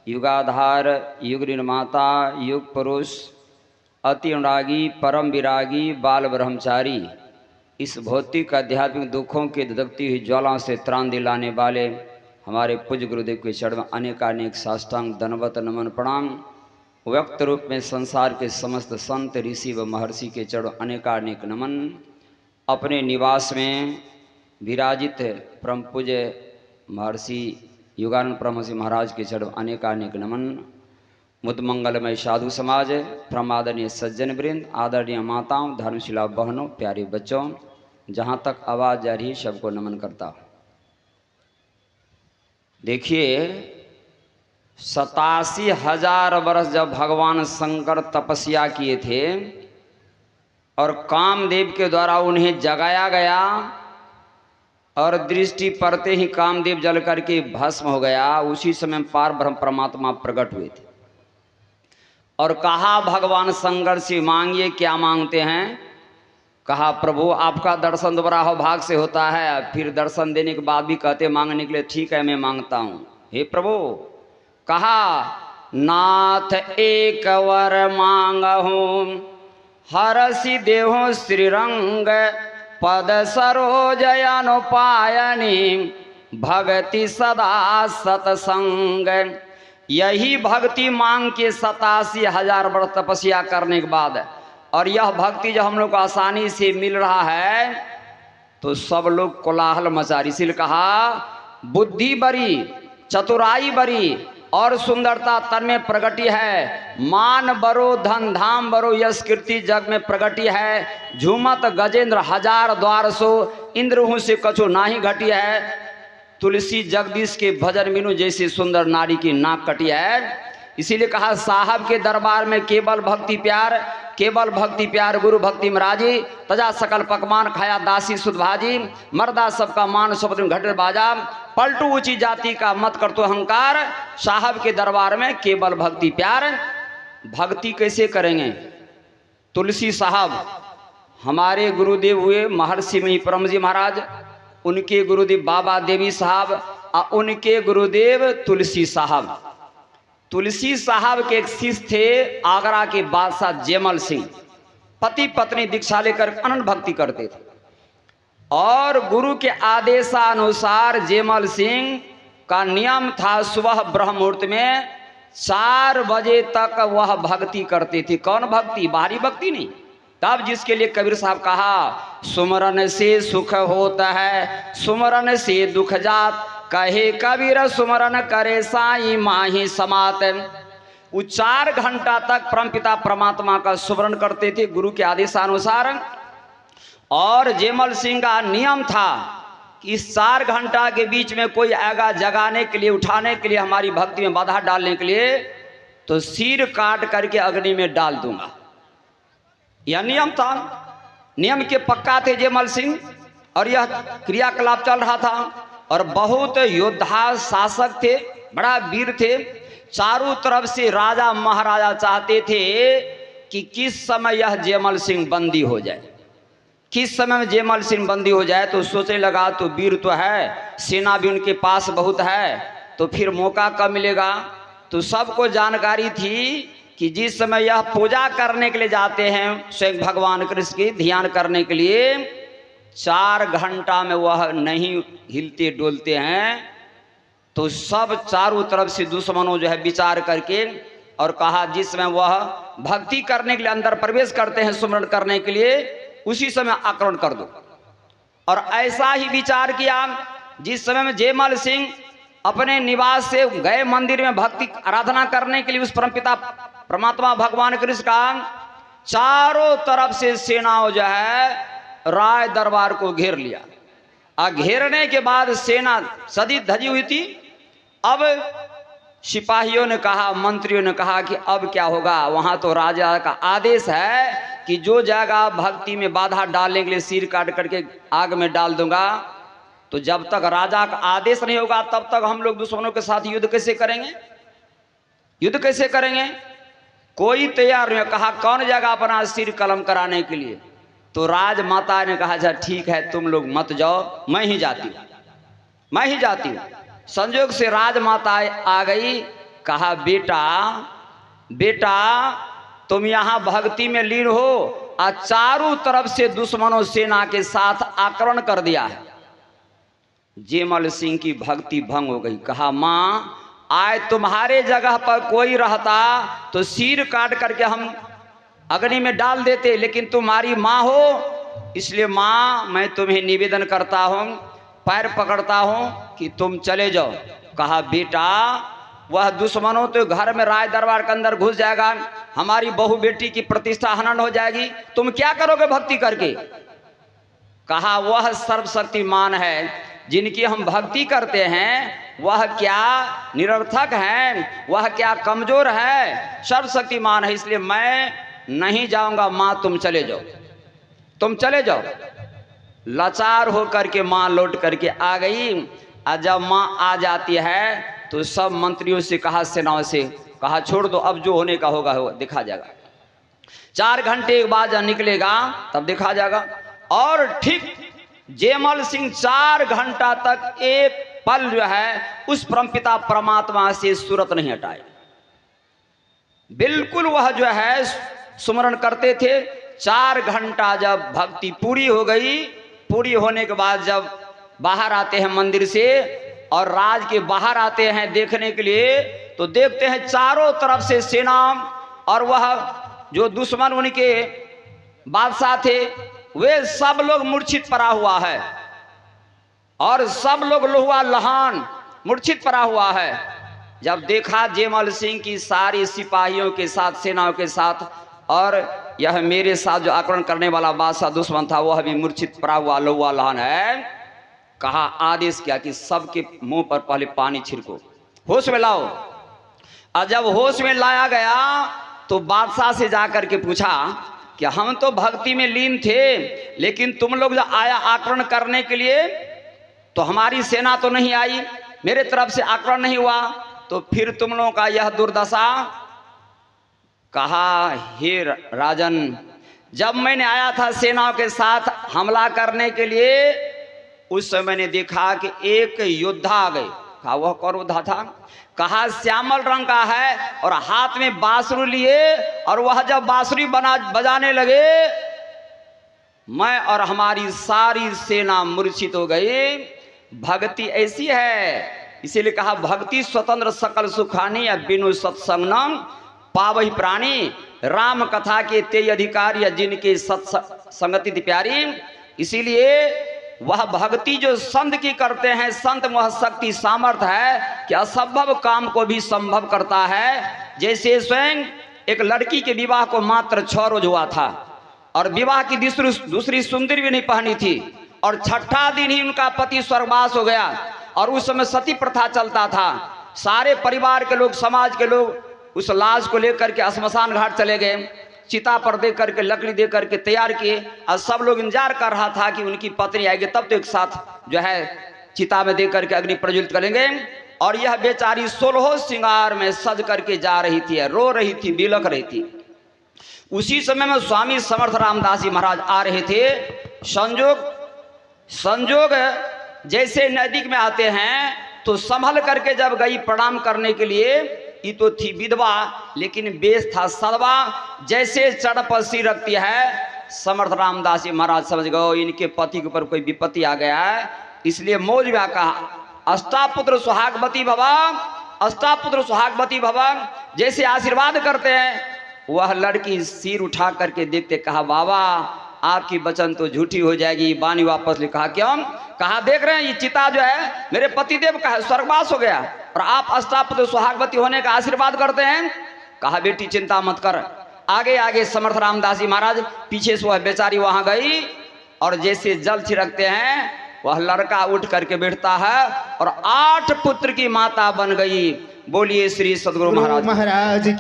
युगाधार, युग निर्माता, युग पुरुष, अति अनुरागी, परम विरागी, बाल ब्रह्मचारी, इस भौतिक आध्यात्मिक दुखों की धधकती हुई ज्वालाओं से त्राण दिलाने वाले हमारे पूज्य गुरुदेव के चरण में अनेकानेक साष्टांग दंडवत नमन प्रणाम। व्यक्त रूप में संसार के समस्त संत ऋषि व महर्षि के चरण अनेकानेक नमन। अपने निवास में विराजित परम पूज्य महर्षि युगानंद परमहंस महाराज के चरण अनेकानेक नमन। मुद मंगलमय साधु समाज, प्रमादनीय सज्जन वृंद, आदरणीय माताओं, धर्मशिला बहनों, प्यारे बच्चों, जहाँ तक आवाज़ जा रही है सबको नमन करता हूँ। देखिए 87,000 वर्ष जब भगवान शंकर तपस्या किए थे और कामदेव के द्वारा उन्हें जगाया गया और दृष्टि पड़ते ही कामदेव जल करके भस्म हो गया, उसी समय पार ब्रह्म परमात्मा प्रकट हुए थे और कहा भगवान शंकर से मांगिए, क्या मांगते हैं? कहा प्रभु आपका दर्शन दोबारा हो भाग से होता है, फिर दर्शन देने के बाद भी कहते मांगने के लिए, ठीक है मैं मांगता हूँ। हे प्रभु, कहा नाथ एक वर मांगहूँ, हरसि देहु श्रीरंग, पद सरोज अनुपायनी, भक्ति सदा सतसंग। यही भक्ति मांग के 87,000 वर्ष तपस्या करने के बाद और यह भक्ति जो हम लोग को आसानी से मिल रहा है तो सब लोग कोलाहल मचा रही। इसलिए कहा बुद्धि बड़ी, चतुराई बड़ी और सुंदरता तन में प्रगति है, मान बरो धन धाम बरो यश कीर्ति जग में प्रगति है, झूमत गजेंद्र हजार द्वार सो, इंद्र हूँ से कछु नाही घटी है, तुलसी जगदीश के भजन बिनु जैसे सुंदर नारी की नाक कटी है। इसीलिए कहा साहब के दरबार में केवल भक्ति प्यार, केवल भक्ति प्यार गुरु भक्ति महाराजी, तजा सकल पकवान खाया दासी सुध भाजी, मर्दा सबका मान शब्द घट बाजा, पलटू ऊंची जाति का मत कर तो अहंकार, साहब के दरबार में केवल भक्ति प्यार। भक्ति कैसे करेंगे? तुलसी साहब हमारे गुरुदेव हुए महर्षि मही परम जी महाराज, उनके गुरुदेव बाबा देवी साहब और उनके गुरुदेव तुलसी साहब। तुलसी साहब के एक शिष्य थे आगरा के बादशाह जयमल सिंह, पति पत्नी दीक्षा लेकर अनंत भक्ति करते थे और गुरु के आदेशानुसार जयमल सिंह का नियम था सुबह ब्रह्म मुहूर्त में 4 बजे तक वह भक्ति करते थे। कौन भक्ति? बाहरी भक्ति नहीं। तब जिसके लिए कबीर साहब कहा सुमरन से सुख होता है, सुमरन से दुख जात, कहे कबीर सुमरन करे साई माही समात। वो 4 घंटा तक परमपिता परमात्मा का सुमरण करते थे गुरु के आदेशानुसार। और जयमल सिंह का नियम था कि इस 4 घंटा के बीच में कोई आएगा जगाने के लिए, उठाने के लिए, हमारी भक्ति में बाधा डालने के लिए, तो सिर काट करके अग्नि में डाल दूंगा। यह नियम था। नियम के पक्का थे जयमल सिंह और यह क्रियाकलाप चल रहा था। और बहुत योद्धा शासक थे, बड़ा वीर थे। चारों तरफ से राजा महाराजा चाहते थे कि किस समय यह जयमल सिंह बंदी हो जाए, किस समय में जयमल सिंह बंदी हो जाए। तो सोचने लगा तो वीर तो है, सेना भी उनके पास बहुत है, तो फिर मौका कब मिलेगा। तो सबको जानकारी थी कि जिस समय यह पूजा करने के लिए जाते हैं स्वयं भगवान कृष्ण की ध्यान करने के लिए, 4 घंटा में वह नहीं हिलते डोलते हैं। तो सब चारों तरफ से दुश्मनों जो है विचार करके और कहा जिस समय वह भक्ति करने के लिए अंदर प्रवेश करते हैं सुमरण करने के लिए, उसी समय आक्रमण कर दो। और ऐसा ही विचार किया। जिस समय में जयमल सिंह अपने निवास से गए मंदिर में भक्ति आराधना करने के लिए उस परमपिता परमात्मा भगवान कृष्ण का, चारों तरफ से सेनाओं जो है राय दरबार को घेर लिया। और घेरने के बाद सेना सदी धजी हुई थी। अब सिपाहियों ने कहा, मंत्रियों ने कहा कि अब क्या होगा। वहां तो राजा का आदेश है कि जो जाएगा भक्ति में बाधा डालने के लिए सिर काट करके आग में डाल दूंगा। तो जब तक राजा का आदेश नहीं होगा तब तक हम लोग दुश्मनों के साथ युद्ध कैसे करेंगे? युद्ध कैसे करेंगे? कोई तैयार नहीं। कहा कौन जाएगा अपना सिर कलम कराने के लिए? तो राजमाता ने कहा अच्छा ठीक है तुम लोग मत जाओ, मैं ही जाती हूँ, मैं ही जाती हूँ। संयोग से राजमाता आ गई। कहा बेटा बेटा तुम यहाँ भक्ति में लीन हो और चारों तरफ से दुश्मनों सेना के साथ आक्रमण कर दिया है। जेमल सिंह की भक्ति भंग हो गई। कहा माँ आज तुम्हारे जगह पर कोई रहता तो सिर काट करके हम अग्नि में डाल देते, लेकिन तुम्हारी माँ हो इसलिए माँ मैं तुम्हें निवेदन करता हूँ, पैर पकड़ता हूँ कि तुम चले जाओ। कहा बेटा वह दुश्मनों तो घर में राज दरबार के अंदर घुस जाएगा, हमारी बहू बेटी की प्रतिष्ठा हनन हो जाएगी, तुम क्या करोगे भक्ति करके। कहा वह सर्वशक्तिमान है, जिनकी हम भक्ति करते हैं वह क्या निरर्थक है, वह क्या कमजोर है, सर्वशक्तिमान है, इसलिए मैं नहीं जाऊंगा। माँ तुम चले जाओ, तुम चले जाओ। लाचार होकर के माँ लौट करके आ गई। और जब माँ आ जाती है तो सब मंत्रियों से कहा, सेनाओं से कहा छोड़ दो, अब जो होने का होगा देखा जाएगा। 4 घंटे के बाद जब निकलेगा तब देखा जाएगा। और ठीक जेमल सिंह 4 घंटा तक एक पल जो है उस परमपिता परमात्मा से सूरत नहीं हटाए। बिल्कुल वह जो है सुमरण करते थे। 4 घंटा जब भक्ति पूरी हो गई, पूरी होने के बाद जब बाहर आते हैं मंदिर से और राज के बाहर आते हैं देखने के लिए, तो देखते हैं चारों तरफ से सेना और वह जो दुश्मन उनके बादशाह थे वे सब लोग मूर्छित पड़ा हुआ है और सब लोग लोहा लहान मूर्छित पड़ा हुआ है। जब देखा जेमल सिंह की सारी सिपाहियों के साथ सेनाओं के साथ और यह मेरे साथ जो आक्रमण करने वाला बादशाह दुश्मन था वह भी मूर्छित पड़ा हुआ लोहा लहान है। कहा आदेश किया कि सबके मुंह पर पहले पानी छिड़को, होश में लाओ। और जब होश में लाया गया तो बादशाह से जाकर के पूछा कि हम तो भक्ति में लीन थे, लेकिन तुम लोग जो आया आक्रमण करने के लिए तो हमारी सेना तो नहीं आई, मेरे तरफ से आक्रमण नहीं हुआ, तो फिर तुम लोगों का यह दुर्दशा। कहा हे राजन, जब मैंने आया था सेनाओं के साथ हमला करने के लिए उस समय मैंने देखा कि एक योद्धा आ गए। कहा वह कौन योद्धा था। कहा श्यामल रंग का है और हाथ में बांसुरी लिए, और वह जब बांसुरी बजाने लगे मैं और हमारी सारी सेना मूर्छित हो गई। भक्ति ऐसी है, इसीलिए कहा भक्ति स्वतंत्र सकल सुखानी या बिनु सत्संगनम पावही प्राणी, राम कथा के तेज अधिकारी या जिनके सत्संगति प्यारी। इसीलिए वह भक्ति जो संत की करते हैं, संत वह शक्ति सामर्थ्य है कि असंभव काम को भी संभव करता है। जैसे स्वयं एक लड़की के विवाह को मात्र 6 रोज हुआ था और विवाह की दूसरी सुंदरी भी नहीं पहनी थी, और 6ठा दिन ही उनका पति स्वर्गवास हो गया। और उस समय सती प्रथा चलता था। सारे परिवार के लोग, समाज के लोग उस लाश को लेकर के श्मशान घाट चले गए, चिता पर दे करके लकड़ी दे करके तैयार किए, और सब लोग इंतजार कर रहा था कि उनकी पत्नी आएगी तब तो एक साथ जो है चिता में दे करके अग्नि प्रज्वलित करेंगे। और यह बेचारी 16 श्रृंगार में सज करके जा रही थी, रो रही थी, बिलख रही थी। उसी समय में स्वामी समर्थ रामदास जी महाराज आ रहे थे। संजोग जैसे नजदीक में आते हैं तो संभल करके जब गई प्रणाम करने के लिए, ये तो थी विधवा लेकिन बेस था सदवा, जैसे चढ़ पर सिर रखती है समर्थ रामदास जी महाराज समझ गए इनके पति के ऊपर कोई विपत्ति आ गया है। इसलिए मौज में कहा अष्टापुत्र सुहागवती भवा, अष्टापुत्र सुहागवती भवा, जैसे आशीर्वाद करते हैं। वह लड़की सिर उठा करके देखते, कहा बाबा आपकी वचन तो झूठी हो जाएगी, वाणी वापस ले। कहा क्यों। कहा देख रहे हैं ये चिता जो है मेरे पतिदेव का है, स्वर्गवास हो गया, और आप अष्टापुत्र सुहागवती होने का आशीर्वाद करते हैं। कहा बेटी चिंता मत कर। आगे आगे समर्थ रामदास जी महाराज, पीछे से वह बेचारी वहां गई, और जैसे जल छिड़कते हैं वह लड़का उठ करके बैठता है और 8 पुत्र की माता बन गई। बोलिए श्री सद्गुरु महाराज की।